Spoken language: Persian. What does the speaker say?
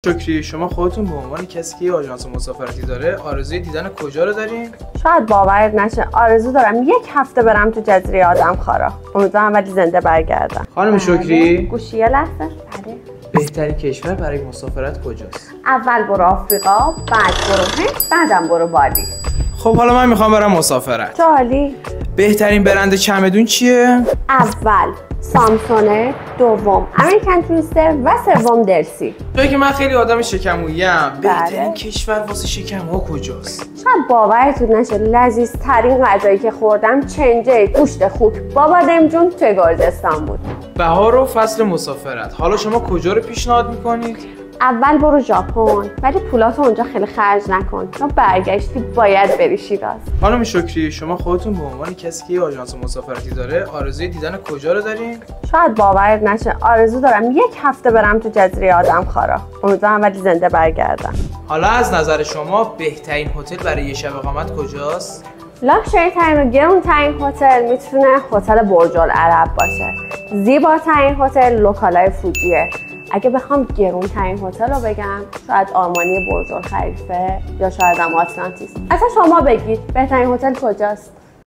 شکری، شما خودتون به عنوان کسی که آژانس مسافرتی داره آرزوی دیدن کجا رو دارین؟ شاید باورت نشه، آرزو دارم 1 هفته برم تو جزیره آدمخوارا. امیدوارم ولی زنده برگردم. خانم شکری، گوشی یه لحظه. بله. بهترین کشور برای مسافرت کجاست؟ اول برو آفریقا، بعد برو هند، بعدم برو بالی. خب حالا من میخوام برم مسافرت. جالی. بهترین برند چمدون چیه؟ اول سامسونه، دوم امریکن توریستر و سوم دلسی. توی که من خیلی آدم شکموییم، بهترین کشور واسه شکم‌ها کجاست؟ شاید باورتون نشه، لذیذترین غذایی که خوردم چنجه گوشت خوک با بادم جون توی گرجستان بود. بهار و فصل مسافرت. حالا شما کجا رو پیشنهاد میکنید؟ اول برو ژاپن، ولی پولاتو اونجا خیلی خرج نکن چون برگشتی باید بری شیراز. خانم شکری، شما خودتون به عنوان کسی که آژانس مسافرتی داره آرزوی دیدن کجا رو دارین؟ شاید باورت نشه، آرزو دارم 1 هفته برم تو جزیره آدمخوارا. امیدوارم ولی زنده برگردم. حالا از نظر شما بهترین هتل برای یه شب اقامت کجاست؟ لاکچری ترین و گرون ترین هتل میتونه هتل برج العرب باشه. زیباترین هتل لوکالای فوجیه. اگه بخوام گرون ترین هتل رو بگم، شاید آرمانی برج الخلیفه یا شاید هم آتلانتیس. اصلا شما بگید بهترین هتل کجاست؟